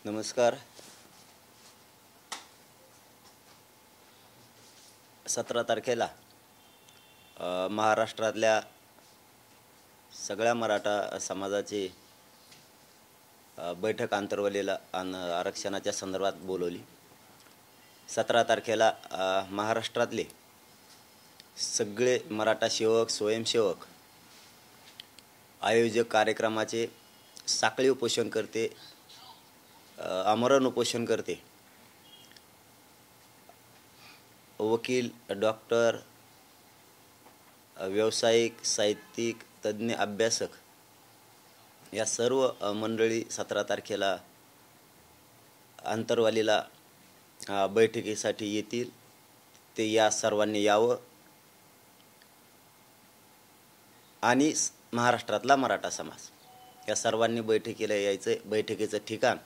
नमस्कार. 17 तारखेला महाराष्ट्रातल्या सगळ्या मराठा समाजाची बैठक आंतरवलीला आरक्षणाच्या संदर्भात बोलवली. 17 तारखेला महाराष्ट्रातले सगळे मराठा सेवक, स्वयंसेवक, आयोजक कार्यक्रमाचे साखळी उपोषण करते, आमरण उपोषण करते, वकील, डॉक्टर, व्यावसायिक, साहित्यिक, तज्ज्ञ, अभ्यासक या सर्व मंडळी 17 तारखेला आंतरवालीला बैठकीसाठी येतील. ते या सर्वांनी यावं आणि महाराष्ट्रातला मराठा समाज या सर्वांनी बैठकीला यायचं. बैठकीचं ठिकाण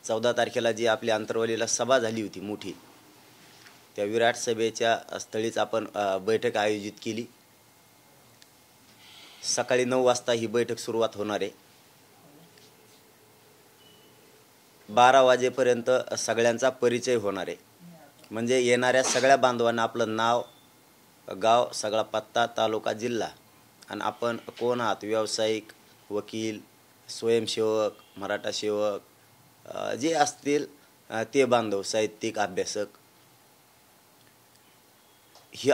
14 तारखेला जी आपली आंतरवालीला सभा झाली होती मोठी, त्या विराट सभेच्या स्थळीच आपण बैठक आयोजित केली. सकाळी 9 वाजता ही बैठक सुरुवात होणार आहे. 12 वाजेपर्यंत सगळ्यांचा परिचय होणार आहे. म्हणजे येणाऱ्या सगळ्या बांधवांना आपलं नाव, गाव, सगळा पत्ता, तालुका, जिल्हा आणि आपण कोण आहात, व्यावसायिक, वकील, स्वयंसेवक, मराठा सेवक जे असतील ते बांधव, साहित्यिक, अभ्यासक,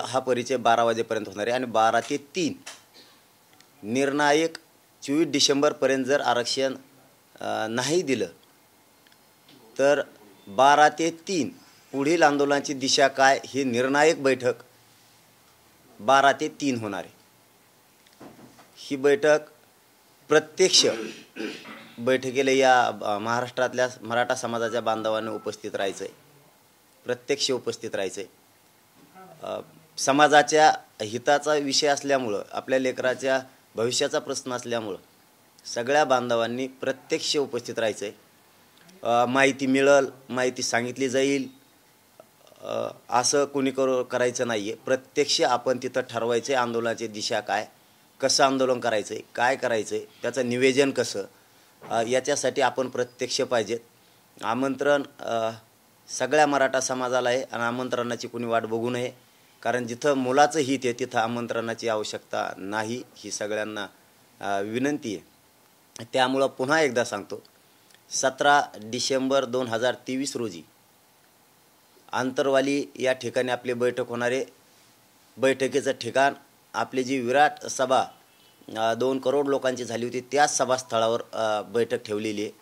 हा परिचय 12 वाजेपर्यंत होणार आहे. आणि 12 ते 3 निर्णायक 24 डिसेंबरपर्यंत जर आरक्षण नाही दिलं तर 12 ते 3 पुढील आंदोलनाची दिशा काय ही निर्णायक बैठक 12 ते 3 होणार आहे. ही बैठक प्रत्यक्ष बैठकीला या महाराष्ट्रातल्या मराठा समाजाच्या बांधवांनी उपस्थित राहायचं आहे, प्रत्यक्ष उपस्थित राहायचं आहे. समाजाच्या हिताचा विषय असल्यामुळं, आपल्या लेकराच्या भविष्याचा प्रश्न असल्यामुळं सगळ्या बांधवांनी प्रत्यक्ष उपस्थित राहायचं आहे. माहिती मिळेल, माहिती सांगितली जाईल असं कोणी करायचं नाही आहे. प्रत्यक्ष आपण तिथं ठरवायचं आहे आंदोलनाची दिशा काय, कसं आंदोलन करायचं आहे, काय करायचं आहे, त्याचं निवेदन कसं, याच्यासाठी आपण प्रत्यक्ष पाहिजेत. आमंत्रण सगळ्या मराठा समाजाला आहे आणि आमंत्रणाची कोणी वाट बघू नये, कारण जिथं मुलाचं हित आहे तिथं आमंत्रणाची आवश्यकता नाही, ही सगळ्यांना विनंती आहे. त्यामुळं पुन्हा एकदा सांगतो, 17 डिसेंबर 2023 रोजी आंतरवाली या ठिकाणी आपली बैठक होणार आहे. बैठकीचं ठिकाण आपली जी विराट सभा 2 करोड लोकांची झाली होती त्याच सभास्थळावर बैठक ठेवलेली आहे.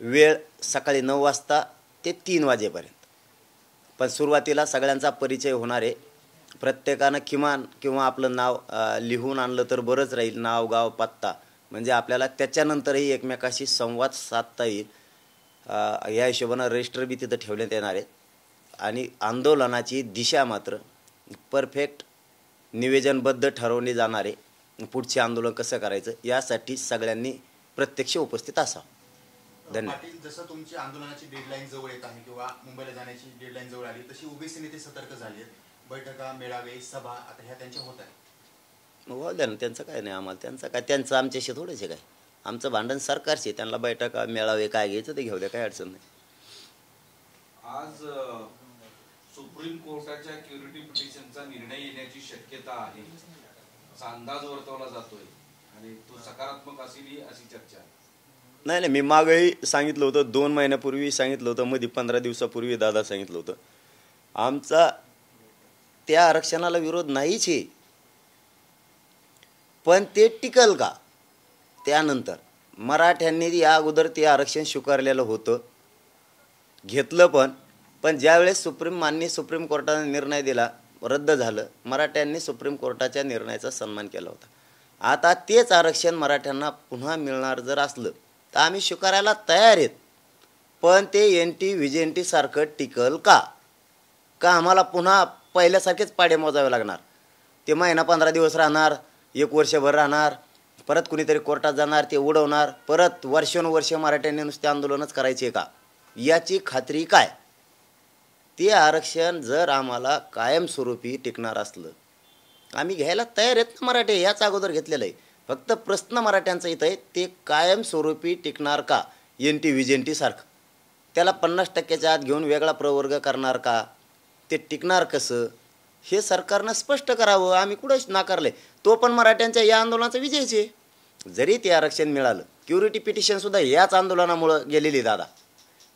वेळ सकाळी 9 वाजता ते 3 वाजेपर्यंत. पण सुरुवातीला सगळ्यांचा परिचय होणार आहे. प्रत्येकानं किमान किंवा आपलं नाव लिहून आणलं तर बरंच राहील, नाव, गाव, पत्ता, म्हणजे आपल्याला त्याच्यानंतरही एकमेकाशी संवाद साधता येईल. या हिशोबानं रजिस्टर बी तिथं ठेवण्यात येणार आहेत. आणि आंदोलनाची दिशा मात्र परफेक्ट निवेदनबद्ध ठरवली जाणार आहे. पुढचे आंदोलन कसं करायचं यासाठी सगळ्यांनी प्रत्यक्ष उपस्थित असावं. धन्यवाद. जसं तुमची आंदोलनाची डेडलाईन जवळ येत आहे किंवा मुंबईला जाण्याची डेडलाईन जवळ आली, तशी ओबीसी नेते सतर्क झाले आहेत. बैठका, मेळावे, सभा आता ह्या त्यांच्या होत आहेत. हो द्या ना, त्यांचं काय नाही आम्हाला, त्यांचं आमच्याशी थोडेसे काय. आमचं भांडण सरकारशी, त्यांना बैठका, मेळावे काय घ्यायचं ते घेऊ द्या, काय अडचण नाही. आज सुप्रीम कोर्टाच्या क्युरिटी पिटिशनचा निर्णय येण्याची शक्यता आहे असा अंदाज वर्तवला जातोय आणि तो सकारात्मक असेल अशी चर्चा आहे. नाही, मी मागही सांगितलं होतं, 2 महिन्यापूर्वी सांगितलं होतं, मध्ये 15 दिवसापूर्वी दादा सांगितलं होतं, आमचा त्या आरक्षणाला विरोध नाहीच आहे. पण ते टिकल का? त्यानंतर मराठ्यांनी या अगोदर ते आरक्षण स्वीकारलेलं होतं, घेतलं पण ज्यावेळेस माननीय सुप्रीम कोर्टाने निर्णय दिला, रद्द झालं, मराठ्यांनी सुप्रीम कोर्टाच्या निर्णयाचा सन्मान केला होता. आता तेच आरक्षण मराठ्यांना पुन्हा मिळणार जर असलं तर आम्ही स्वीकारायला तयार आहेत. पण ते NT VJNT सारखं टिकल का आम्हाला पुन्हा पहिल्यासारखेच पाडे मोजावे लागणार? ते महिना 15 दिवस राहणार, 1 वर्षभर राहणार, परत कुणीतरी कोर्टात जाणार, ते उडवणार, परत वर्षानुवर्ष मराठ्यांनी नुसते आंदोलनच करायचे का? याची खात्री काय? ते आरक्षण जर आम्हाला कायमस्वरूपी टिकणार असलं आम्ही घ्यायला तयार आहेत ना. मराठे याच अगोदर घेतलेलं आहे. फक्त प्रश्न मराठ्यांचा इथं आहे, ते कायमस्वरूपी टिकणार का? NT VJNT सारखं त्याला 50%च्या आत घेऊन वेगळा प्रवर्ग करणार का? ते टिकणार कसं? हे सरकारनं स्पष्ट करावं. आम्ही कुठंच नाकारले. तो पण मराठ्यांच्या या आंदोलनाचा विजयच आहे. जरी ते आरक्षण मिळालं, क्युरिटी पिटिशनसुद्धा याच आंदोलनामुळं गेलेली दादा.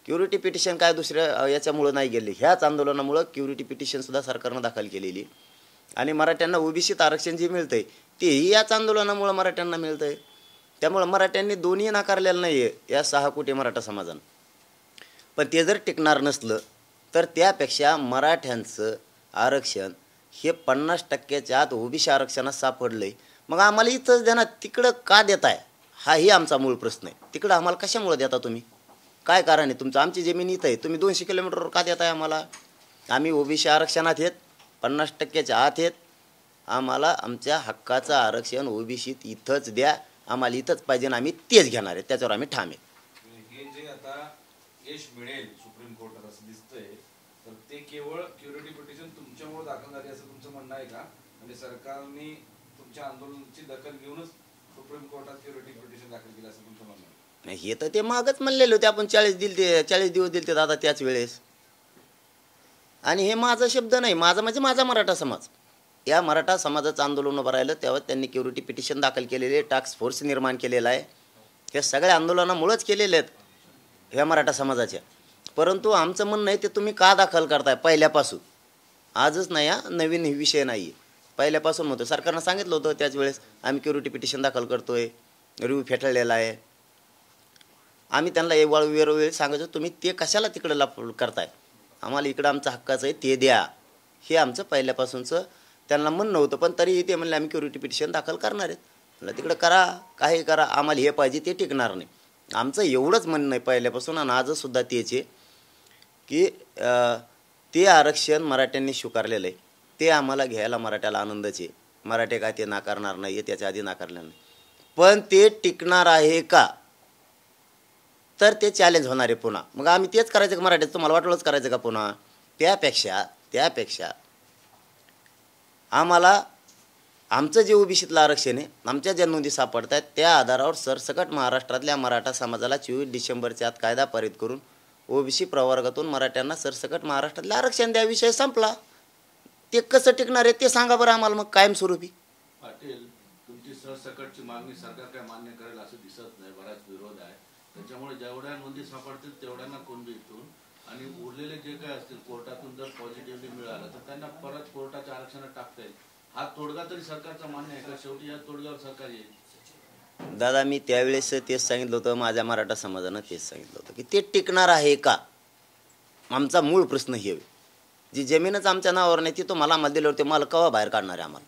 क्युरिटी पिटिशन काय दुसऱ्या याच्यामुळं नाही गेले, ह्याच आंदोलनामुळं क्युरिटी पिटिशनसुद्धा सरकारनं दाखल केलेली. आणि मराठ्यांना ओबीसीत आरक्षण जे मिळतंय तेही याच आंदोलनामुळं मराठ्यांना मिळतंय. त्यामुळं मराठ्यांनी दोन्ही नाकारलेलं नाही आहे या 6 कोटी मराठा समाजानं. पण ते जर टिकणार नसलं तर त्यापेक्षा मराठ्यांचं आरक्षण हे 50%च्या आत ओबीसी आरक्षणात सापडलंय. मग आम्हाला इथंच द्या ना, तिकडं का देताय? हाही आमचा मूळ प्रश्न आहे. तिकडं आम्हाला कशामुळे देता तुम्ही? काय कारण आहे तुमचं? आमची जमीन इथं आहे, तुम्ही 200 किलोमीटरवर का देताय आम्हाला? आम्ही ओबीसी आरक्षणात आहेत, 50%च्या आत आहेत. आम्हाला आमच्या हक्काचं आरक्षण ओबीसीत इथंच द्या, आम्हाला इथंच पाहिजे आणि आम्ही तेच घेणार आहे, त्याच्यावर आम्ही ठाम आहे. हे जे आता यश मिळेल सुप्रीम कोर्टात असं दिसतंय, तर ते केवळ क्युरिटी पिटिशन तुमच्यामुळे दाखल झाली असं तुमचं म्हणणं आहे का? म्हणजे सरकारने तुमच्या आंदोलनाची दखल घेऊनच सुप्रीम कोर्टात क्युरिटी पिटिशन दाखल केलं असं तुमचं म्हणणं आहे? नाही, हे तर ते मागच म्हणलेले होते आपण 40 दिवस दिले ते दादा त्याच वेळेस. आणि हे माझा शब्द नाही, माझा म्हणजे माझा मराठा समाज. या मराठा समाजाचं आंदोलन उभं राहिलं तेव्हा त्यांनी क्युरिटी पिटिशन दाखल केलेले, टास्क फोर्स निर्माण केलेला आहे. हे सगळ्या आंदोलनामुळेच केलेले आहेत ह्या मराठा समाजाच्या. परंतु आमचं म्हणणं आहे ते तुम्ही का दाखल करताय पहिल्यापासून? आजच नाही, हा नवीन विषय नाही आहे, पहिल्यापासून म्हणतो. सरकारनं सांगितलं होतं त्याच वेळेस आम्ही क्युरिटी पिटिशन दाखल करतोय, रिव्ह्यू फेटाळलेला आहे. आम्ही त्यांना वेळोवेळी सांगायचो तुम्ही ते कशाला तिकडं करताय, आम्हाला इकडं आमचं हक्काचं आहे ते द्या. हे आमचं पहिल्यापासूनचं त्यांना म्हणणं होतं. पण तरीही ते म्हणले आम्ही क्युरिटी पिटिशन दाखल करणार आहेत. म्हणलं तिकडं करा, काही करा, आम्हाला हे पाहिजे ते टिकणार नाही. आमचं एवढंच म्हणणं आहे पहिल्यापासून आणि आजसुद्धा तेच आहे की ते आरक्षण मराठ्यांनी स्वीकारलेलं आहे, ते आम्हाला घ्यायला मराठ्याला आनंदच आहे. मराठे काय ते नाकारणार नाही आहे, त्याच्या आधी नाकारलेलं नाही. पण ते टिकणार आहे का? तर ते चॅलेंज होणार आहे पुन्हा. मग आम्ही तेच करायचं का मराठीत? तुम्हाला वाटलंच करायचं का पुन्हा? त्यापेक्षा आम्हाला आमचं जे ओबीसीतलं आरक्षण आहे, आमच्या ज्या नोंदी सापडत आहेत त्या आधारावर सरसकट महाराष्ट्रातल्या मराठा समाजाला 24 डिसेंबरच्या आत कायदा पारित करून ओबीसी प्रवर्गातून मराठ्यांना सरसकट महाराष्ट्रातलं आरक्षण द्या. विषय संपला. ते कसं टिकणार आहे ते सांगा बरं आम्हाला मग कायमस्वरूपी. पाटील, तुमची सरसकटची मागणी सरकार काय मान्य करेल असं दिसत नाही, बराच विरोध आहे. त्याच्यामुळे जेवढ्या नोंदी सापडतील तेवढ्यांना कुणबीतून आणि उरलेले जे काय असतील कोर्टातून जर पॉझिटिव्हली मिळालं तर त्यांना परत कोर्टाच्या आरक्षणात टाकता येईल. हा तोडगा तरी सरकारचा मान्य आहे का? शेवटी या तोडग्यावर सरकार येईल. दादा मी त्यावेळेस तेच सांगितलं होतं, माझ्या मराठा समाजानं तेच सांगितलं होतं की ते टिकणार आहे का? आमचा मूळ प्रश्न हे आहे. जी जमीनच आमच्या नावावर नाही ती तुम्हाला आम्हाला दिल्यावर ते मला केव्हा बाहेर काढणार आहे आम्हाला?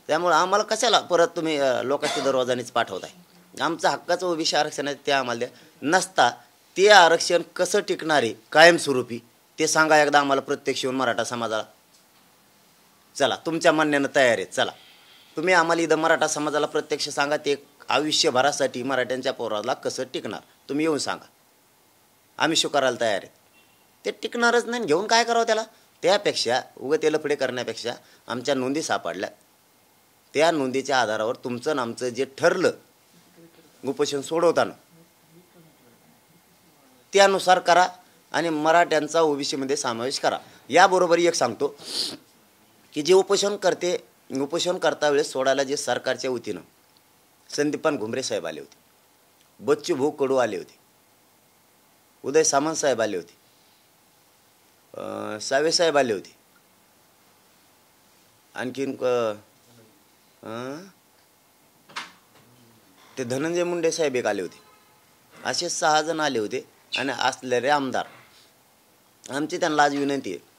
त्यामुळे आम्हाला कशाला परत तुम्ही लोकांच्या दरवाजानेच पाठवताय? आमचं हक्काचं ओबीसी आरक्षण आहे ते आम्हाला द्या. नसता ते आरक्षण कसं टिकणार आहे कायमस्वरूपी ते सांगा एकदा आम्हाला प्रत्यक्ष येऊन मराठा समाजाला. चला तुमच्या म्हणण्यानं तयार आहेत, चला तुम्ही आम्हाला इथं मराठा समाजाला प्रत्यक्ष सांगा ते आयुष्यभरासाठी मराठ्यांच्या पोराला कसं टिकणार, तुम्ही येऊन सांगा. आम्ही स्वीकारायला तयार आहेत. ते टिकणारच नाही, घेऊन काय करावं त्याला? त्यापेक्षा उगं ते लफडे करण्यापेक्षा आमच्या नोंदी सापडल्या, त्या नोंदीच्या आधारावर तुमचं आणि आमचं जे ठरलं उपोषण सोडवताना त्यानुसार करा आणि मराठ्यांचा ओबीसीमध्ये समावेश करा. याबरोबर एक सांगतो की जे उपोषण करता वेळेस सोडायला जे सरकारच्या वतीनं संदीपान घुमरे साहेब आले होते, बच्चू भाऊ कडू आले होते, उदय सामंत साहेब आले होते, सावे साहेब आले होते, आणखीन ते धनंजय मुंडे साहेब एक आले होते. असे 6 जण आले होते. आणि असलेले आमदार आमची त्यांना आज विनंती आहे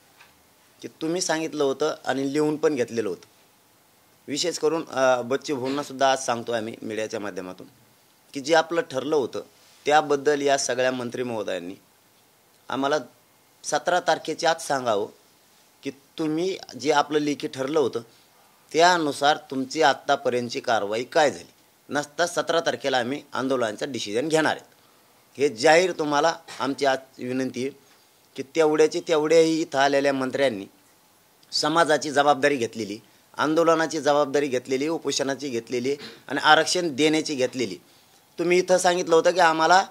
की तुम्ही सांगितलं होतं आणि लिहून पण घेतलेलं होतं. विशेष करून बच्चू भाऊंना सुद्धा आज सांगतो आम्ही मीडियाच्या माध्यमातून की जे आपलं ठरलं होतं त्याबद्दल या सगळ्या मंत्री महोदयांनी आम्हाला 17 तारखेच्या आत सांगावं की तुम्ही जे आपलं लेखी ठरलं होतं त्यानुसार तुमची आत्तापर्यंतची कारवाई काय झाली. नसता 17 तारखेला आम्ही आंदोलनाचा डिसिजन घेणार आहेत. हे जाहीर तुम्हाला आमची आज विनंती आहे की तेवढ्याही इथं आलेल्या मंत्र्यांनी समाजाची जबाबदारी घेतलेली आंदोलनाची जबाबदारी घेतलेली, उपोषणाची घेतलेली आणि आरक्षण देण्याची घेतलेली. तुम्ही इथं सांगितलं होतं की आम्हाला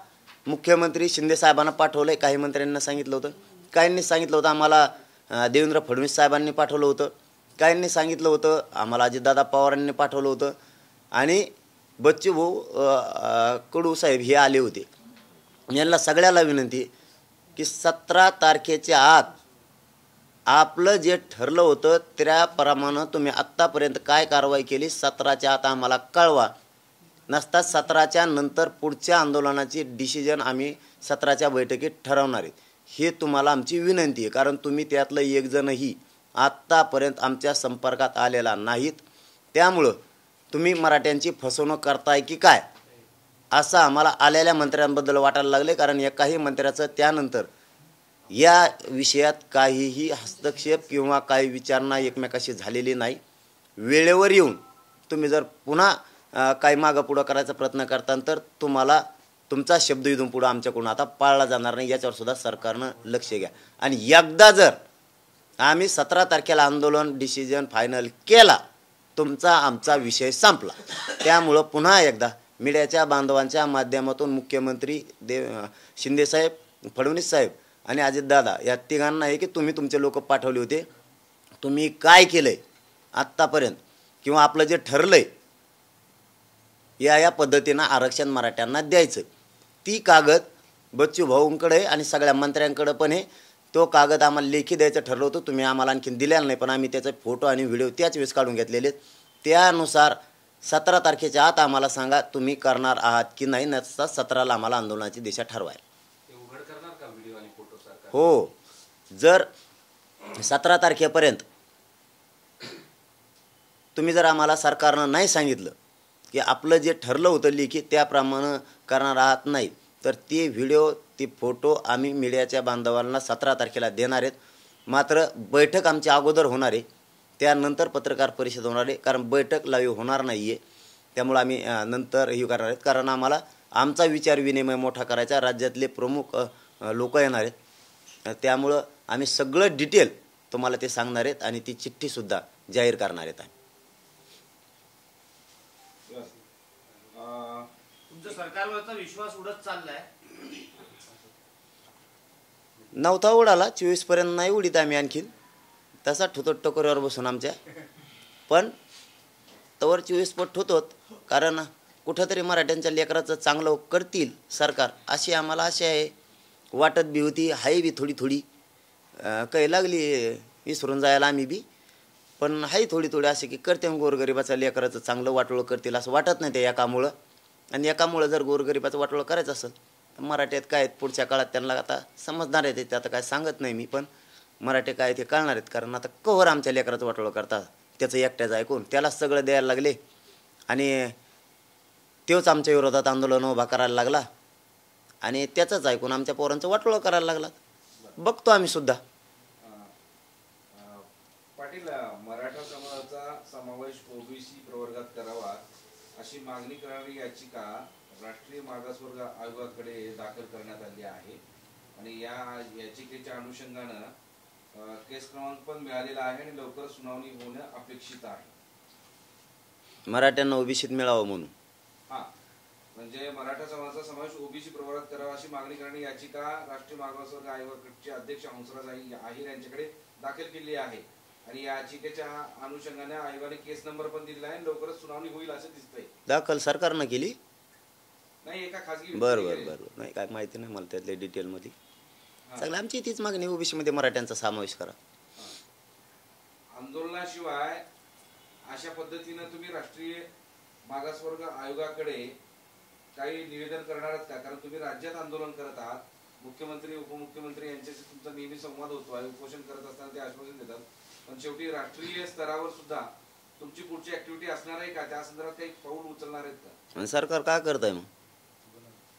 मुख्यमंत्री शिंदे साहेबांना पाठवलं आहे, काही मंत्र्यांना सांगितलं होतं, काहींनी सांगितलं होतं आम्हाला देवेंद्र फडणवीस साहेबांनी पाठवलं होतं, काहींनी सांगितलं होतं आम्हाला अजितदादा पवारांनी पाठवलं होतं आणि बच्चूभाऊ कडू साहेब हे आले होते. यांना सगळ्याला विनंती की 17 तारखेच्या आत आपलं जे ठरलं होतं त्याप्रमाणे तुम्ही आत्तापर्यंत काय कारवाई केली 17च्या आत आम्हाला कळवा. नसता 17च्या नंतर पुढच्या आंदोलनाची डिसिजन आम्ही 17च्या बैठकीत ठरवणार आहेत. हे तुम्हाला आमची विनंती आहे, कारण तुम्ही त्यातलं एक जणही आत्तापर्यंत आमच्या संपर्कात आलेला नाहीत. त्यामुळं तुम्ही मराठ्यांची फसवणूक करताय की काय असं आम्हाला आलेल्या मंत्र्यांबद्दल वाटायला लागले. कारण एकाही मंत्र्याचं त्यानंतर या विषयात काहीही हस्तक्षेप किंवा काही विचारणा एकमेकाशी झालेली नाही. वेळेवर येऊन तुम्ही जर पुन्हा काही मागं पुढं करायचा प्रयत्न करता तर तुम्हाला तुमचा शब्द इथून पुढं आमच्याकडून आता पाळला जाणार नाही. याच्यावर सुद्धा सरकारनं लक्ष घ्या. आणि एकदा जर आम्ही 17 तारखेला आंदोलन डिसिजन फायनल केला तुमचा आमचा विषय संपला. त्यामुळं पुन्हा एकदा मीडियाच्या बांधवांच्या माध्यमातून मुख्यमंत्री शिंदेसाहेब, फडणवीस साहेब आणि अजितदादा या तिघांना आहे की तुम्ही तुमचे लोक पाठवले होते, तुम्ही काय केलं आहे आत्तापर्यंत किंवा आपलं जे ठरलं आहे या पद्धतीनं आरक्षण मराठ्यांना द्यायचं. ती कागद बच्चूभाऊंकडे आणि सगळ्या मंत्र्यांकडे पण आहे. तो कागद आम्हाला लेखी द्यायचं ठरलं होतं, तुम्ही आम्हाला आणखीन दिलेला नाही, पण आम्ही त्याचे फोटो आणि व्हिडिओ त्याच वेळेस काढून घेतलेले. त्यानुसार 17 तारखेच्या आत आम्हाला सांगा तुम्ही करणार आहात की नाही, नसता 17ला आम्हाला आंदोलनाची दिशा ठरवायला. हो, जर 17 तारखेपर्यंत तुम्ही जर आम्हाला सरकारनं नाही सांगितलं की आपलं जे ठरलं होतं लेखी त्याप्रमाणे करणार आहात नाही तर ते व्हिडिओ ते फोटो आम्ही मीडियाच्या बांधवांना 17 तारखेला देणार आहेत. मात्र बैठक आमची अगोदर होणार आहे, त्यानंतर पत्रकार परिषद होणार आहे. कारण बैठक लाईव्ह होणार नाही आहे, त्यामुळे आम्ही नंतर हे करणार आहेत. कारण आम्हाला आमचा विचार विनिमय मोठा करायचा, राज्यातले प्रमुख लोक येणार आहेत. त्यामुळं आम्ही सगळं डिटेल तुम्हाला ते सांगणार आहेत आणि ती चिठ्ठीसुद्धा जाहीर करणार आहेत. तुमच्या सरकारवरचा विश्वास उडत चाललाय. नव्हता उडाला, 24पर्यंत नाही उडीत आम्ही आणखीन, तसा ठोतो टकोरीवर बसून आमच्या. पण तवर 24 पट ठोतोत, कारण कुठंतरी मराठ्यांच्या लेकराचं चांगलं करतील सरकार अशी आम्हाला आशा आहे. वाटत बी होती, हाय बी थोडी थोडी काही लागली विसरून जायला आम्ही बी, पण हाय थोडी थोडी असे की करते गोरगरिबाचं लेकराचं चांगलं वाटोळं करतील असं वाटत नाही. ते एकामुळं आणि एकामुळं जर गोरगरिबाचं वाटोळं करायचं असेल तर मराठ्यात काय पुढच्या काळात त्यांना आता समजणार आहे. ते आता काय सांगत नाही मी, पण मराठी काय ते कळणार आहेत. कारण आता कवर आमच्या लेकराचं वाटोळं करतात त्याचं एकट्याचं ऐकून त्यालाच सगळं द्यायला लागले आणि तोच आमच्या विरोधात आंदोलन उभा करायला लागला आणि त्याचंच ऐकून आमच्या पोरांचं वाटोळं करायला लागला. बघतो आम्ही सुद्धा. पाटील, मराठा समाजाचा समावेश ओबीसी प्रवर्गात करावा अशी मागणी करणारी याचिका राष्ट्रीय मागासवर्ग आयोगाकडे दाखल करण्यात आली आहे आणि या याचिकेच्या अनुषंगानं केस क्रमांक पण मिळालेला आहे आणि लवकर सुनावणी होणं अपेक्षित आहे. मराठ्यांना ओबीसीत मिळावं म्हणून. हा, म्हणजे मराठा समाजाचा समावेश ओबीसी प्रवर्गात करावा अशी मागणी करणारी याचिका राष्ट्रीय मागासवर्ग आयोगाचे अध्यक्ष हंसराज आहिर यांच्याकडे दाखल केली आहे आणि या याचिकेच्या अनुषंगाने आयोगाने केस नंबर पण दिलेला आहे. लवकरच सुनावणी होईल असं दिसतंय. दाखल सरकारनं केली नाही, एका खासगी बरं नाही काय माहिती नाही मला त्यातल्या डिटेलमध्ये. सगळं आमची तीच मागणी ओबीसी मध्ये मराठ्यांचा समावेश करा. आंदोलनाशिवाय अशा पद्धतीनं तुम्ही राष्ट्रीय मागासवर्ग आयोगाकडे काही निवेदन करणार आहात का? कारण तुम्ही राज्यात आंदोलन करत आहात, मुख्यमंत्री उपमुख्यमंत्री यांच्याशी तुमचा नेहमी संवाद होतो आहे, उपोषण करत असताना ते आश्वासन देतात, पण शेवटी राष्ट्रीय स्तरावर सुद्धा तुमची पुढची ऍक्टिव्हिटी असणार आहे का? त्या संदर्भात काही पाऊल उचलणार आहेत का? आणि सरकार काय करत आहे मग?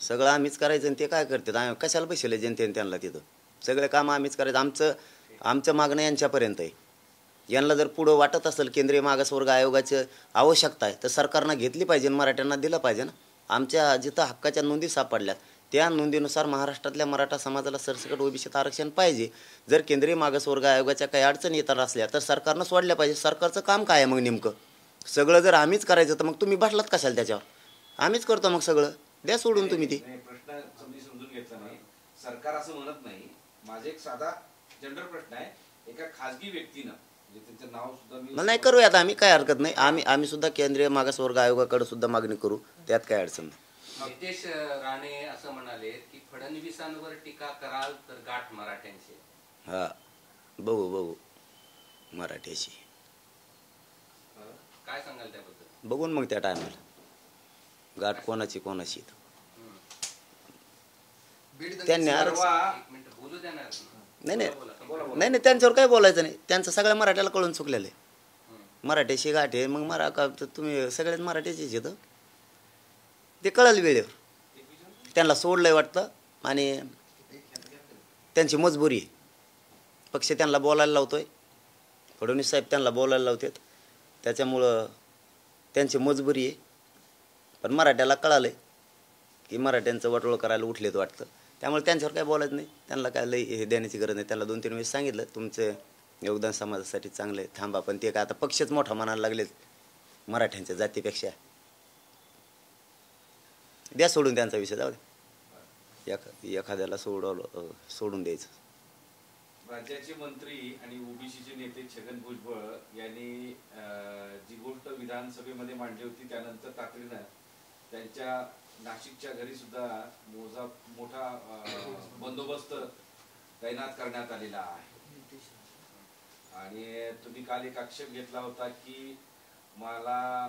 सगळं आम्हीच करायचं आणि ते काय करतात? आम्ही कशाला पैसे जनतेने त्यांना तिथं सगळे काम आम्हीच करायचं. आमचं मागणं यांच्यापर्यंत आहे. यांना जर पुढं वाटत असेल केंद्रीय मागासवर्ग आयोगाची आवश्यकता आहे तर सरकारनं घेतली पाहिजे, मराठ्यांना दिलं पाहिजे ना. आमच्या जिथं हक्काच्या नोंदी सापडल्यात त्या नोंदीनुसार महाराष्ट्रातल्या मराठा समाजाला सरसकट ओबीसीत आरक्षण पाहिजे. जर केंद्रीय मागासवर्ग आयोगाच्या काही अडचणी येतात असल्या तर सरकारनं सोडल्या पाहिजे. सरकारचं काम काय आहे मग नेमकं? सगळं जर आम्हीच करायचं तर मग तुम्ही बसलात कशाला त्याच्यावर? आम्हीच करतो मग सगळं, द्या सोडून तुम्ही ते. प्रश्न समजून घेतला नाही. सरकार असं म्हणत नाही. माझा एक साधा जनरल प्रश्न आहे. एका खासगी व्यक्तीनं म्हणजे त्यांचं नाव सुद्धा मी नाही करूयात आम्ही, काय हरकत नाही. आम्ही सुद्धा केंद्रीय मागासवर्ग आयोगाकडे सुद्धा मागणी करू, त्यात काय अडचण नाही. नितेश राणे असं म्हणाले की फडणवीसांवर टीका कराल तर गाठ मराठ्यांची. हा, बघू मराठ्याशी काय सांगाल त्याबद्दल? बघून मग त्या टायमाला गाठ कोणाची त्यांनी एक मिनिट बोलू देणार. नाही त्यांच्यावर काय बोलायचं नाही. त्यांचं सगळ्या मराठ्याला कळून चुकलेलं आहे. मराठ्याशी गाठ आहे मग का तुम्ही सगळ्याच मराठ्याचीच येतं, ते कळलं वेळेवर. त्यांना सोडलंय वाटतं आणि त्यांची मजबुरी आहे. पक्ष त्यांना बोलायला लावतोय, फडणवीस साहेब त्यांना बोलायला लावतात, त्याच्यामुळं त्यांची मजबुरी आहे. पण मराठ्याला कळालं आहे की मराठ्यांचं वाटोळं करायला उठलेत वाटतं, त्यामुळे त्यांच्यावर काय बोलायचं नाही. त्यांना काय लई हे देण्याची गरज नाही. त्यांना 2-3 वेळेस सांगितलं तुमचं योगदान समाजासाठी चांगलं आहे, थांबा. पण ते काय आता पक्षच मोठा म्हणायला लागलेत मराठ्यांच्या जातीपेक्षा. द्या सोडून त्यांचा विषय, जाऊ द्या. एखाद्याला सोडून द्यायचं. राज्याचे मंत्री आणि ओबीसीचे नेते छगन भुजबळ यांनी जी गोष्ट विधानसभेमध्ये मांडली होती त्यानंतर तातडीनं त्यांच्या नाशिकच्या घरी सुद्धा मोठा बंदोबस्त तैनात करण्यात आलेला आहे. आणि तुम्ही काल एक आक्षेप घेतला होता की मला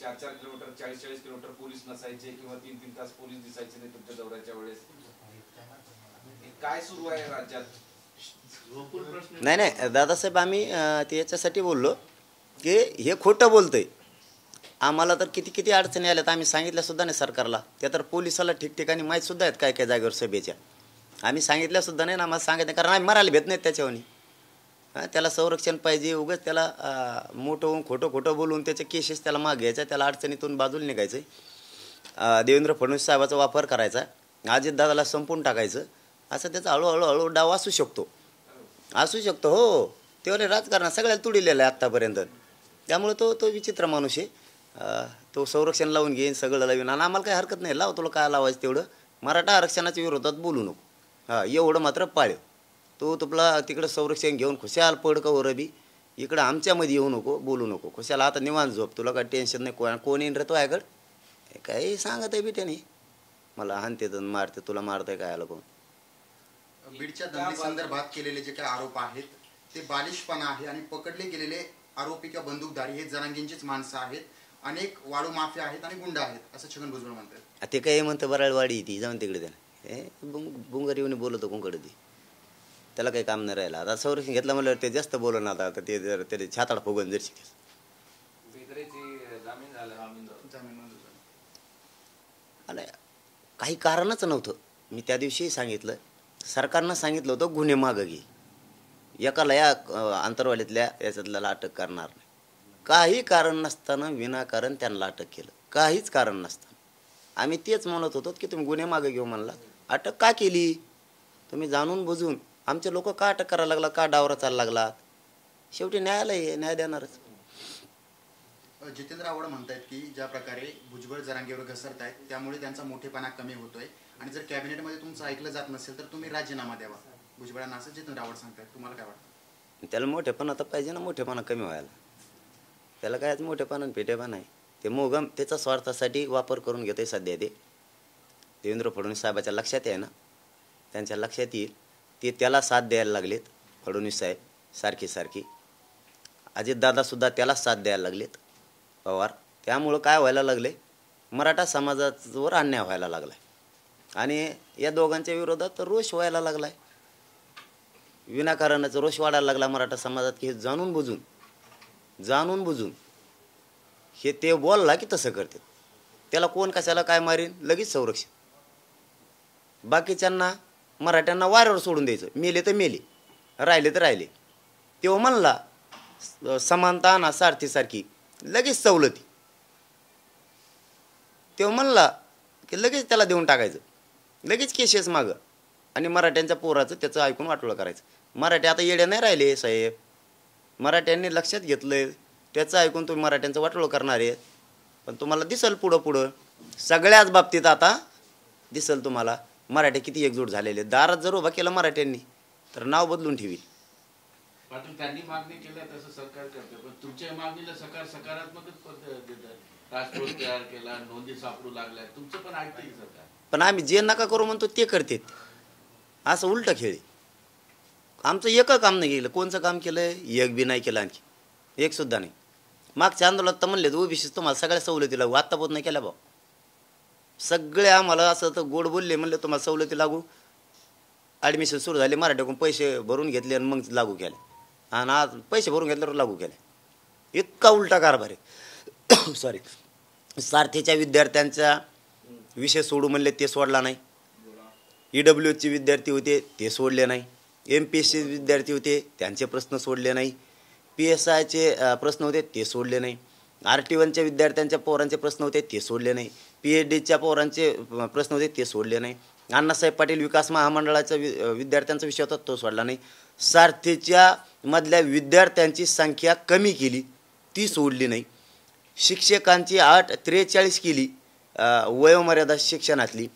4-4 किलोमीटर 40-40 किलोमीटर पोलीस नसायचे किंवा 3-3 तास पोलीस दिसायचे नाही तुमच्या दौऱ्याच्या वेळेस. काय सुरू आहे राज्यात? नाही दादासाहेब, आम्ही ते याच्यासाठी बोललो की हे खोटं बोलतंय. आम्हाला तर किती अडचणी आल्यात, आम्ही सांगितल्या सुद्धा नाही सरकारला. त्या तर पोलिसाला ठिकठिकाणी माहीत सुद्धा आहेत काय जागेवर सभेच्या. आम्ही सांगितल्या सुद्धा नाही ना, आम्हाला सांगत नाही, कारण आम्ही मरायला भेट नाहीत त्याच्यावनी. त्याला संरक्षण पाहिजे, उगाच त्याला मोठं खोटं बोलून त्याच्या केसेस त्याला मागे घ्यायचा, त्याला अडचणीतून बाजूला निघायचं. देवेंद्र फडणवीस साहेबाचा वापर करायचा, अजितदादाला संपून टाकायचं, असं त्याचा हळूहळू डाव असू शकतो. हो. तेवढे राजकारण सगळ्याला तुडिलेलं आहे आत्तापर्यंत. त्यामुळे तो विचित्र माणूस आहे. तो संरक्षण लावून घेईन, सगळं लावून. आणि आम्हाला काही हरकत नाही, लाव तुला काय लावायचं तेवढं. मराठा आरक्षणाच्या विरोधात बोलू नको, एवढं मात्र पाळव. तो तुला तिकडं संरक्षण घेऊन खुशाल पड का रबी, इकडं आमच्यामध्ये येऊ नको, बोलू नको. खुशाला आता निवांत झोप, तुला काय टेन्शन नाही. कोण येईन रे तो याकडं? काही सांगत आहे बिट्याने, मला हानते मारते, तुला मारतंय काय आलं कोण? बीडच्या दंगली संदर्भात केलेले जे काही आरोप आहेत ते बालिशपणा आहे आणि पकडले गेलेले आरोपी किंवा बंदूकधारी हे जरांगींचीच माणसं आहेत. अनेक वाळू माफिया आहेत आणि गुंड आहेत, असं छगन भुजबळ म्हणतात. ते काय म्हणतं बराळवाडी ती जाऊन तिकडे त्याला हे बुंगार येऊन बोलतो कोणकडे ती, त्याला काही काम नाही राहिलं. आता संरक्षण घेतलं म्हणल्यावर ते जास्त बोलून आता ते जर त्याने छाताड फुगून जर शिकेल. आणि काही कारणच नव्हतं. मी त्या दिवशीही सांगितलं, सरकारनं सांगितलं होतं गुन्हे मागं घे, एकाला या आंतरवालीतल्या याच्यातल्याला अटक करणार नाही. काही कारण नसताना विनाकारण त्यांना अटक केलं, काहीच कारण नसताना. आम्ही तेच म्हणत होतो की तुम्ही गुन्हे मागे घेऊ म्हणला, अटक का केली? तुम्ही जाणून बुजून आमचे लोक का अटक करायला लागला, का डावरा चालला लागला? शेवटी न्यायालय न्याय देणारच. जितेंद्र आव्हाड म्हणतायत की ज्या प्रकारे भुजबळ जरांगेवर घसरत आहेत त्यामुळे त्यांचा मोठेपणा कमी होतोय आणि जर कॅबिनेटमध्ये तुमचं ऐकलं जात नसेल तर तुम्ही राजीनामा द्यावा भुजबळांना, असं जितेंद्र आव्हाड सांगतायत. तुम्हाला काय वाटतं? त्याला मोठेपणा तर पाहिजे ना, मोठेपणा कमी व्हायला. त्याला काय मोठेपणा पेटेपणा आहे, ते मोगम त्याचा स्वार्थासाठी वापर करून घेत आहे सध्या. ते देवेंद्र फडणवीस साहेबाच्या लक्षात आहे ना, त्यांच्या लक्षात येईल. ते त्याला साथ द्यायला लागलेत, फडणवीस साहेब सारखी. अजितदादासुद्धा त्याला साथ द्यायला लागलेत, पवार. त्यामुळं काय व्हायला लागले, मराठा समाजावर अन्याय व्हायला लागला आहे आणि या दोघांच्या विरोधात रोष व्हायला लागला आहे. विनाकारणच रोष वाढायला लागला मराठा समाजात की हे जाणून बुजून हे ते बोलला की तसं करतात. त्याला कोण कशाला काय मारीन लगेच संरक्षण. बाकीच्यांना मराठ्यांना वाऱ्यावर सोडून द्यायचं, मेले तर मेले, राहिले तर राहिले. तेव्हा म्हणला समानता ना सारखी लगेच सवलती. तेव्हा म्हणला की लगेच त्याला देऊन टाकायचं, लगेच केसेस मागं. आणि मराठ्यांच्या पोराचं त्याचं ऐकून वाटोळं करायचं. मराठी आता येडे नाही राहिले साहेब, मराठ्यांनी लक्षात घेतलं त्याचं ऐकून तुम्ही मराठ्यांचं वाटोळं करणार आहे. पण तुम्हाला दिसल पुढं सगळ्याच बाबतीत आता दिसल तुम्हाला मराठी किती एकजूट झालेले. दारात जर उभा केलं मराठ्यांनी तर नाव बदलून ठेवी. पाटील त्यांनी मागणी केल्या तसं सरकार करते, पण तुमच्या मागणीला सकारात्मकच देतात. राष्ट्रपती तयार केला, नोंदी सापडू लागल्या, तुमचं पण ऐकते सरकार. पण आम्ही जे नका करू म्हणतो ते करते. असं उलटं खेळ. आमचं एक काम नाही केलं. कोणचं काम केलं? एक बी नाही केलं, आणखी एक सुद्धा नाही. मागच्या आंदोलनात तर म्हणले ओबीसी तुम्हाला सगळ्या सवलती लागू, आत्तापोत नाही केल्या भाऊ. सगळे आम्हाला असं तर गोड बोलले, म्हणले तुम्हाला सवलती लागू. ॲडमिशन सुरू झाले, मराठीकडून पैसे भरून घेतले आणि मग लागू केले. आणि आज पैसे भरून घेतल्यावर लागू केले. इतका उलटा कारभार आहे. सॉरी, सारथीच्या विद्यार्थ्यांचा विषय सोडू म्हणले ते सोडला नाही. EWHचे विद्यार्थी होते ते सोडले नाही. MPSC विद्यार्थी होते त्यांचे प्रश्न सोडले नाही. PSIचे प्रश्न होते ते सोडले नाही. RT1च्या विद्यार्थ्यांच्या पोरांचे प्रश्न होते ते सोडले नाही. PhDच्या पोरांचे प्रश्न होते ते सोडले नाही. अण्णासाहेब पाटील विकास महामंडळाचा विद्यार्थ्यांचा विषय होता तो सोडला नाही. सारथीच्या मधल्या विद्यार्थ्यांची संख्या कमी केली ती सोडली नाही. शिक्षकांची 43 केली वयोमर्यादा शिक्षणातली,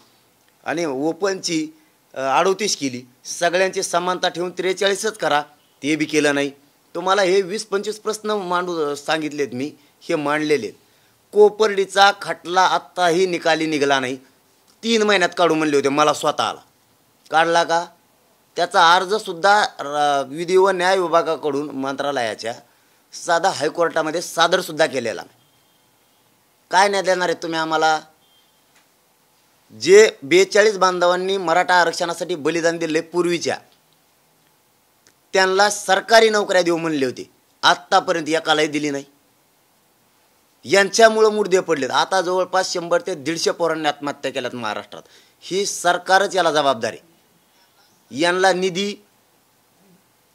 आणि ओपनची 38 केली. सगळ्यांची समानता ठेवून 43च करा ते बी केलं नाही. तुम्हाला हे 20-25 प्रश्न मांडू सांगितलेत मी, हे मांडलेले. कोपर्डीचा खटला आत्ताही निकाली निघाला नाही. 3 महिन्यात काढू म्हणले होते, मला स्वतःला काढला का? त्याचा अर्जसुद्धा विधी व न्याय विभागाकडून मंत्रालयाच्या साधा हायकोर्टामध्ये सादरसुद्धा केलेला. काय न्याय देणार आहे तुम्ही आम्हाला? जे 42 बांधवांनी मराठा आरक्षणासाठी बलिदान दिले पूर्वीच्या, त्यांना सरकारी नोकऱ्या देऊ म्हणले होते, आत्तापर्यंत एकालाही दिली नाही. यांच्यामुळं मुर्दे पडलेत. आता जवळपास 100 ते 150 पोरांनी आत्महत्या केल्यात महाराष्ट्रात. ही सरकारच याला जबाबदार आहे. यांना निधी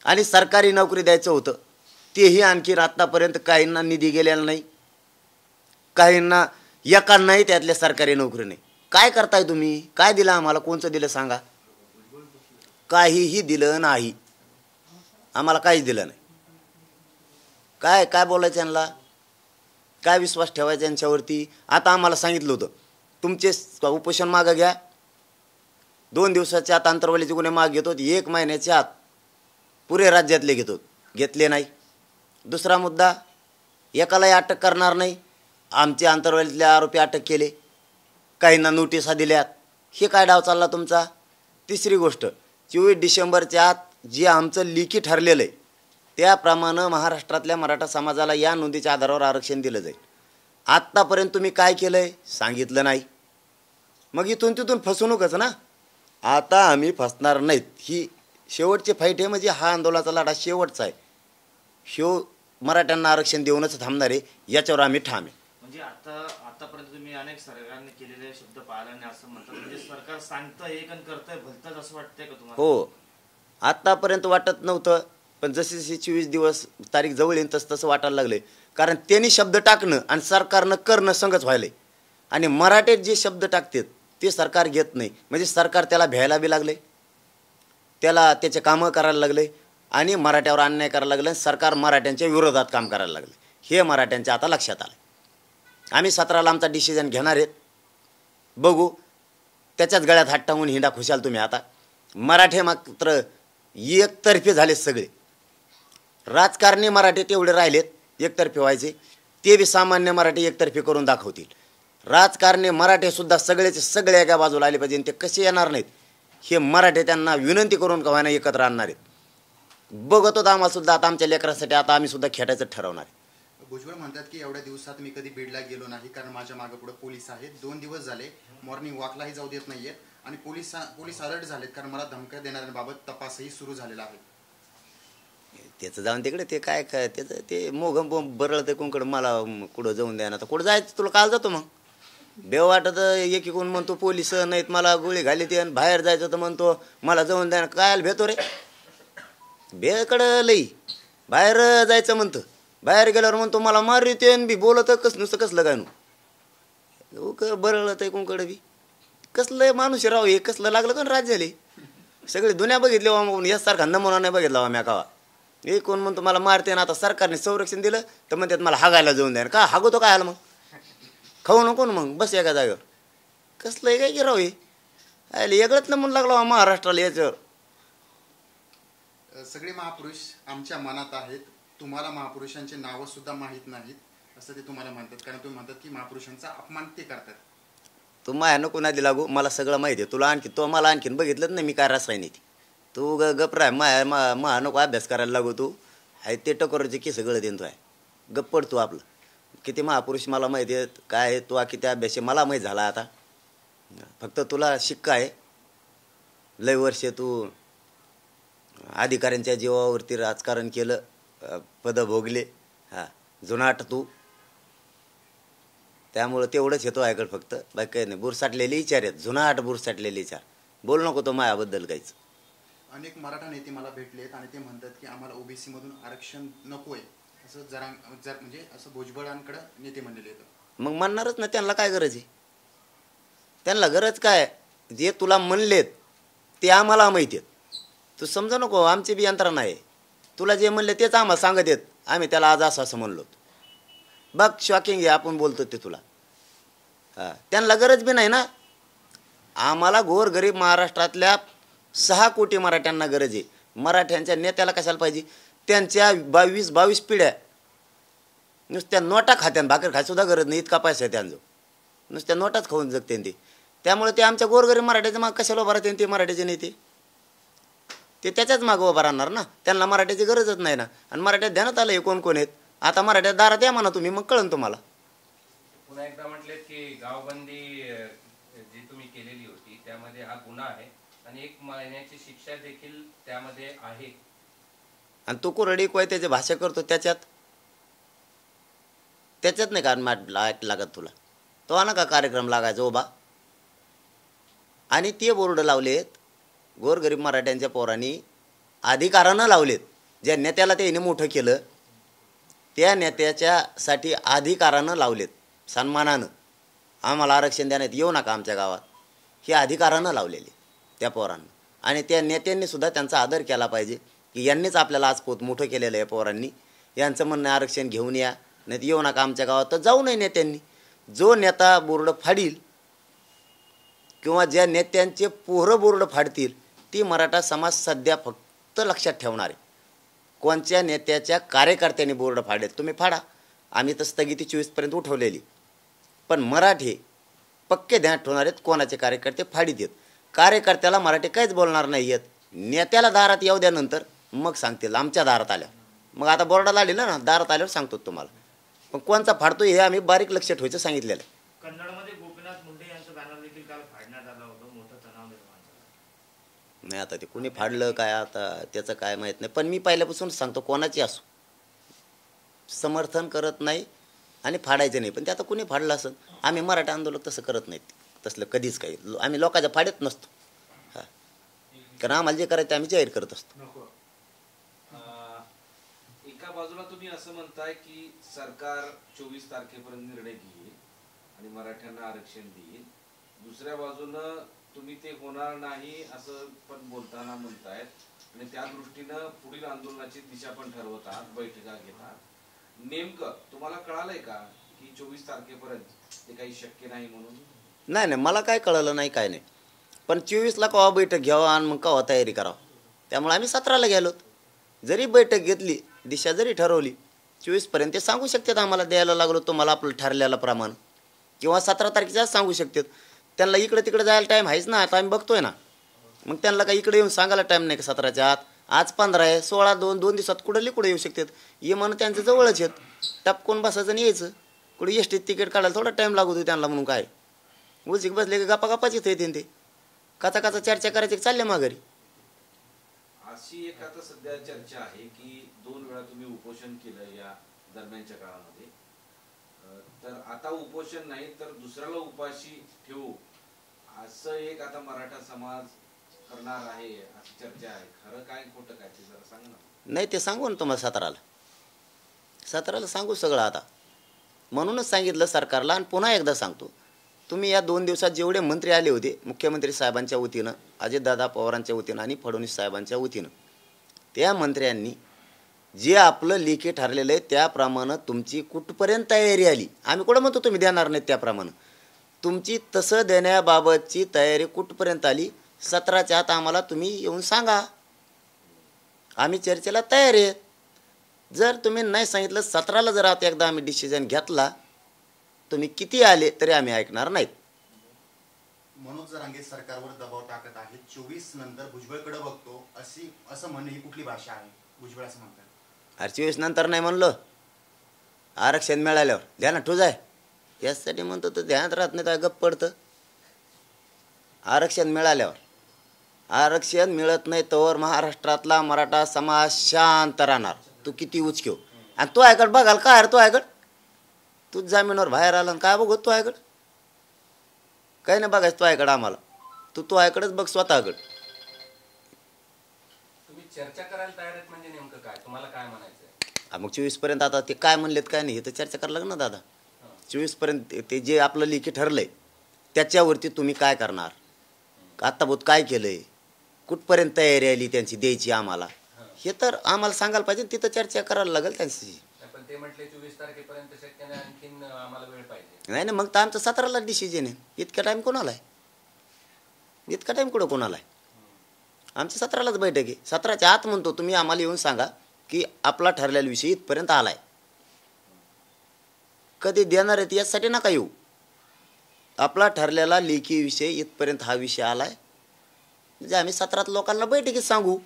आणि सरकारी नोकरी द्यायचं होतं, तेही आणखी आत्तापर्यंत काहींना निधी गेलेला नाही, काहींना एकांनाही त्यातल्या सरकारी नोकरी नाही. काय करताय तुम्ही? काय दिलं आम्हाला? कोणचं दिलं सांगा? काहीही दिलं नाही आम्हाला, काहीच दिलं नाही. काय काय बोलायचं यांना? काय विश्वास ठेवायचा यांच्यावरती? आता आम्हाला सांगितलं होतं तुमचे उपोषण मागं घ्या, 2 दिवसाच्या आत आंतरवालीचे गुन्हे माग घेतो, 1 महिन्याच्या आत पुरे राज्यातले घेतो. घेतले नाही. दुसरा मुद्दा, एकालाही अटक करणार नाही. आमचे आंतरवालीतले आरोपी अटक केले, काहींना नोटिसा दिल्यात. हे काय डाव चालला तुमचा? तिसरी गोष्ट, 24 डिसेंबरच्या आत जे आमचं लिखी ठरलेलं आहे त्याप्रमाणे महाराष्ट्रातल्या मराठा समाजाला या नोंदीच्या आधारावर आरक्षण दिलं जाईल. आत्तापर्यंत तुम्ही काय केलं आहे? सांगितलं नाही. मग इथून तिथून फसवणूकच ना. आता आम्ही फसणार नाहीत. ही शेवटची फाईट आहे, म्हणजे हा आंदोलनाचा लढा शेवटचा आहे. मराठ्यांना आरक्षण देऊनच थांबणार आहे, याच्यावर आम्ही ठाम आहे. म्हणजे आतापर्यंत तुम्ही अनेक सरकारने केलेले शब्द पाळला नाही असं म्हणतात, म्हणजे सरकार सांगतं एक आणि करतंय भलतंच असं वाटतंय का तुम्हाला? हो, आत्तापर्यंत वाटत नव्हतं, पण जशी जशी 24 दिवस तारीख जवळ येईल तसं वाटायला लागले. कारण त्यांनी शब्द टाकणं आणि सरकारनं करणं संगच व्हायलंय. आणि मराठीत जे शब्द टाकतात ते सरकार घेत नाही, म्हणजे सरकार त्याला भ्यायला बी लागले, त्याला त्याचे कामं करायला लागले आणि मराठ्यावर अन्याय करायला लागले. सरकार मराठ्यांच्या विरोधात काम करायला लागले. हे मराठ्यांच्या आता लक्षात आलं. आम्ही 17ला आमचा डिसिजन घेणार आहेत. बघू, त्याच्याच गळ्यात हात टाकून हिंडा खुशाल तुम्ही. आता मराठे मात्र एकतर्फे झालेत सगळे. राजकारणी मराठी तेवढे राहिलेत एकतर्फे व्हायचे, ते बी सामान्य मराठी एकतर्फे करून दाखवतील. राजकारणी मराठेसुद्धा सगळेचे सगळे एका बाजूला आले पाहिजे. ते कसे येणार नाहीत हे मराठे त्यांना विनंती करून कवायना एकत्र आणणार आहेत. बघतो तर आम्हाला सुद्धा आता आमच्या लेकरांसाठी आता आम्ही सुद्धा खेळायचं ठरवणार आहे. भुजबळ म्हणतात की एवढ्या दिवसात मी कधी बीडला गेलो नाही, कारण माझ्या मागे पुढे पोलीस आहेत. 2 दिवस झाले मॉर्निंग वॉकलाही जाऊ देत नाहीयेत आणि पोलीस अलर्ट झालेत, कारण मला धमक्या देणाऱ्यांबाबत तपासही सुरू झालेला आहे. त्याचं जाऊन तिकडे, ते काय काय त्याचं ते मोघम बरळतं कोणकडं, मला कुठं जाऊन द्या ना. आता कुठं जायचं तुला? काल जातो मग. बेव वाटत एकीकडून म्हणतो पोलिस नाहीत मला गोळी घाली ते, आणि बाहेर जायचं तर म्हणतो मला जाऊन द्या ना. काय भेतो रे बेकडं लई. बाहेर जायचं म्हणतं, बाहेर गेल्यावर म्हणतो मला मार येते बी बोलत नुसतं कसलं काय नु बरळत आहे कोणकडं बी. कसलं माणूस राव हे, कसलं लागलं का राज्याले. सगळे दुनिया बघितली यासारखा नमुना नाही बघितला आम्ही कावा. हे कोण म्हणतो मला मारते ना, आता सरकारने संरक्षण दिलं तर म्हणतात मला हागायला जाऊन द्या. का हागवतो काय आलं मग, खाऊ नको ना मग, बस एका जागेवर. कसलं आहे काय की राव हे, वेगळंच नमून लागला महाराष्ट्राला याच्यावर. सगळे महापुरुष आमच्या मनात आहेत, तुम्हाला महापुरुषांची नावं सुद्धा माहीत नाहीत असं ते तुम्हाला म्हणतात, कारण तुम्ही म्हणतात की महापुरुषांचा अपमान ते करतात. तू माया नको नादी लागू, मला सगळं माहिती आहे. तुला आणखी तो मला आणखीन बघितलंच नाही मी काय रसायनी ती. तू गप राह, मा नको अभ्यास करायला लागू. तू आहे ते टकोराचे की सगळं देतो आहे, गप्प पड तू. आपलं किती महापुरुष मला माहिती आहेत काय आहे, तू किती अभ्यास मला माहीत झाला. आता फक्त तुला शिक्का आहे, लय वर्ष तू अधिकाऱ्यांच्या जीवावरती राजकारण केलं, पदं भोगले, हां जुनाट तू. त्यामुळं तेवढंच येतो ऐकड फक्त, बाकी काही नाही. बुरसाटलेले विचार आहेत, जुनाट बुरसाटलेले विचार. बोल नको तो मायाबद्दल काहीच. अनेक मराठा नेते मला भेटलेत आणि ते म्हणतात की आम्हाला ओबीसी मधून आरक्षण नको आहे असं म्हणजे असं भुजबळांकडे नेते म्हणलेले आहेत. मग म्हणणारच ना, त्यांना काय गरज आहे, त्यांना गरज काय. जे तुला म्हणलेत ते आम्हाला माहिती आहेत. तू समजा नको, आमची बी यंत्रणा आहे. तुला जे म्हणले तेच आम्हाला सांगत येत, आम्ही त्याला आज असं म्हणलो. बघ शॉकिंग आहे, आपण बोलतो ते तुला. हां त्यांना गरज बी नाही ना. आम्हाला गोरगरीब महाराष्ट्रातल्या 6 कोटी मराठ्यांना गरज आहे. मराठ्यांच्या नेत्याला कशाला पाहिजे, त्यांच्या 22 पिढ्या नुसत्या नोटा खात्यान, भाकर खायसुद्धा गरज नाही, इतका पैसा आहे त्यांचा. नुसत्या नोटाच खाऊन जगते ते. त्यामुळे ते आमच्या गोरगरीब मराठ्याच्या मागं कशाला उभा राहते ते मराठ्याचे नेते. ते त्याच्याच मागं उभा राहणार ना, त्यांना मराठ्याची गरजच नाही ना. आणि मराठ्यात ध्यानात आलं हे कोण कोण आहेत. आता मराठ्यात दारात या म्हणा तुम्ही, मग कळन तुम्हाला. पुन्हा एकदा म्हटले की गावबंदी जी तुम्ही केलेली होती त्यामध्ये हा गुन्हा आहे आणि 1 महिन्याची शिक्षा देखील त्यामध्ये आहे. आणि तू कुरडी कोयत्याची भाषा करतो त्याच्यात नाही का लागत तुला. तो ना का कार्यक्रम लागायचा उभा. आणि ते बोर्ड लावलेत गोरगरीब मराठ्यांच्या पोरांनी, अधिकारानं लावलेत. ज्या नेत्याला त्याने मोठं केलं त्या नेत्याच्यासाठी अधिकारानं लावलेत, सन्मानानं. आम्हाला आरक्षण देण्यात येऊ नका आमच्या गावात, हे अधिकारानं लावलेले त्या पोरांना. आणि त्या नेत्यांनी सुद्धा त्यांचा आदर केला पाहिजे की यांनीच आपल्याला आज पोत मोठं केलेलं आहे पोरांनी. यांचं म्हणणं आरक्षण घेऊन या, नाही येऊ नका आमच्या गावात. तर जाऊ नये नेत्यांनी. जो नेता बोर्ड फाडील किंवा ज्या नेत्यांचे पोरं बोर्ड फाडतील ती मराठा समाज सध्या फक्त लक्षात ठेवणार आहे. कोणत्या नेत्याच्या कार्यकर्त्यांनी बोर्ड फाडेल तुम्ही फाडा, आम्ही तर स्थगिती 24पर्यंत उठवलेली. पण मराठी पक्के ध्यान ठेवणार आहेत कोणाचे कार्यकर्ते फाडीत आहेत. कार्यकर्त्याला मराठी काहीच बोलणार नाही आहेत. नेत्याला दारात येऊ द्यानंतर मग सांगतील आमच्या दारात आल्या. मग आता बोर्डाला आलेलं ना, दारात आल्यावर सांगतो तुम्हाला. पण कोणचा फाडतो हे आम्ही बारीक लक्ष ठेवायचं सांगितलेलं आहे. कन्नडमध्ये गोपीनाथ मुंडे यांचं बॅनर देखील काल फाडण्यात आलं होतं, मोठं तणाव निर्माण झाला. नाही आता ते कुणी फाडलं काय आता त्याचं काय माहीत नाही. पण मी पहिल्यापासून सांगतो कोणाची असो समर्थन करत नाही आणि फाडायचं नाही. पण ते आता कुणी फाडलं असं, आम्ही मराठा आंदोलक तसं करत नाहीत. तसलं कधीच काही आम्ही लोकांच्या फाड्यात नसतो. हां कारण आम्हाला जे करायचं आम्ही जाहीर करत असतो. एका बाजूला तुम्ही असं म्हणताय की सरकार 24 तारखेपर्यंत निर्णय घेईल आणि मराठ्यांना आरक्षण देईल. दुसऱ्या बाजूनं तुम्ही ते होणार नाही असं पण बोलताना म्हणतायत आणि त्या दृष्टीनं पुढील आंदोलनाची दिशा पण ठरवतात, बैठका घेतात. नेमकं तुम्हाला कळालंय का की 24 तारखेपर्यंत ते काही शक्य नाही म्हणून? नाही मला काय कळलं नाही काय नाही. पण 24ला केव्हा बैठक घ्यावं आणि मग केव्हा तयारी करावं. त्यामुळे आम्ही 17ला गेलो. जरी बैठक घेतली, दिशा जरी ठरवली 24पर्यंत ते सांगू शकतात आम्हाला द्यायला लागलो तुम्हाला आपलं ठरलेलं प्रमाण, किंवा 17 तारखेच्याच सांगू शकतात. त्यांना इकडे तिकडे जायला टाईम आहेच ना, आता आम्ही बघतोय ना. मग त्यांना काही इकडे येऊन सांगायला टाईम नाही का 17च्या आत. आज 15 आहे, 16 2 दिवसात कुठे येऊ शकतात. ये म्हणून त्यांचं जवळच आहेत, टपकून बसायचं आणि यायचं. कुठे एसटीत तिकीट काढायला थोडा टाईम लागतो त्यांना म्हणून काय उलचिक बसले की गप्पाच येते ते काचा चर्चा करायची चालल्या माघारी. अशी एक आता सध्या चर्चा आहे की 2 वेळा तुम्ही उपोषण केलं या दरम्यानच्या काळामध्ये. तर आता उपोषण नाही तर दुसऱ्याला उपाशी ठेवू असं एक आता मराठा समाज करणार आहे अशी चर्चा आहे. खरं काय खोटं काय ते जरा सांगा ना. नाही ते सांगू ना तुम्हाला 17ला सांगू सगळं आता. म्हणूनच सांगितलं सरकारला आणि पुन्हा एकदा सांगतो तुम्ही या 2 दिवसात जेवढे मंत्री आले होते मुख्यमंत्री साहेबांच्या वतीनं, अजितदादा पवारांच्या वतीनं आणि फडणवीस साहेबांच्या वतीनं, त्या मंत्र्यांनी जे आपलं लेखी ठरलेलं आहे त्याप्रमाणे तुमची कुठपर्यंत तयारी आली, आम्ही कुठं म्हणतो तुम्ही देणार नाहीत त्याप्रमाणे, तुमची तसं देण्याबाबतची तयारी कुठपर्यंत आली 17च्या आत आम्हाला तुम्ही येऊन सांगा, आम्ही चर्चेला तयार आहे. जर तुम्ही नाही सांगितलं 17ला जर आता एकदा आम्ही डिसिजन घेतला, तुम्ही किती आले तरी आम्ही ऐकणार नाहीत. मनोज जरांगे सरकारवर दबाव टाकत आहेत, 24 नंतर भुजबळकडे बघतो असं म्हणणं ही कुठली भाषा आहे? भुजबळ असं म्हणतात. 24 नंतर नाही म्हणलं, आरक्षण मिळाल्यावर ध्यानात ठेवू जाय, यासाठी म्हणतो तर ध्यानात राहत नाही तर गप्प पडतं. आरक्षण मिळाल्यावर, आरक्षण मिळत नाही तोवर महाराष्ट्रातला मराठा समाज शांत राहणार. तू किती उचक्यो आणि तो ऐकड बघाल काय तो ऐकड, तू जमिनीवर बाहेर आला काय बघ तो ऐकड, काही नाही बघायचं तो ऐकड आम्हाला, तू ऐकडच बघ स्वतःकड. तुम्ही चर्चा करायला तयार आहेत म्हणजे नेमकं काय, तुम्हाला काय म्हणायचं? मग 24पर्यंत आता ते काय म्हणलेत काय नाही हे तर चर्चा करायला लागलं ना दादा. 24पर्यंत ते जे आपलं लेखी ठरलंय त्याच्यावरती तुम्ही काय करणार, आत्ताभूत काय केलंय, कुठपर्यंत तयारी आली त्यांची द्यायची आम्हाला, हे तर आम्हाला सांगायला पाहिजे. तिथं चर्चा करायला लागेल त्यांची. पण ते म्हटले 24 तारखेपर्यंत शक्य नाही, आणखीन आम्हाला वेळ पाहिजे. नाही मग तर आमचं 17ला डिसिजन आहे. इतका टाईम कोणाला आहे, इतका टाईम कुठं कोणाला आहे? आमची 17लाच बैठक आहे. 17च्या आत म्हणतो तुम्ही आम्हाला येऊन सांगा की आपला ठरलेला विषय इथपर्यंत आलाय, कधी देणार आहेत यासाठी नका येऊ. आपला ठरलेला लेखी विषय इथपर्यंत हा विषय आलाय, म्हणजे आम्ही 17 लोकांना बैठकीत सांगू.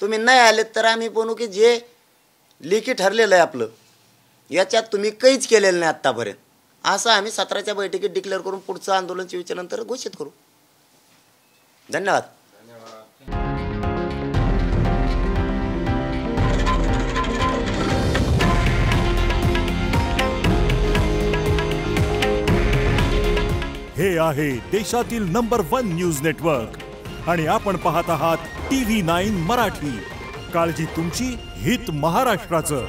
तुम्ही नाही आलेत तर आम्ही बनू की जे लेखी ठरलेलं आहे आपलं याच्यात तुम्ही काहीच केलेलं नाही आत्तापर्यंत, असं आम्ही 17च्या बैठकीत डिक्लेअर करून पुढचं आंदोलन 24 नंतर घोषित करू. धन्यवाद. हे आहे देशातील नंबर 1 न्यूज नेटवर्क आणि आपण पाहत आहात TV9 मराठी. काळजी तुमची, हित महाराष्ट्राचं.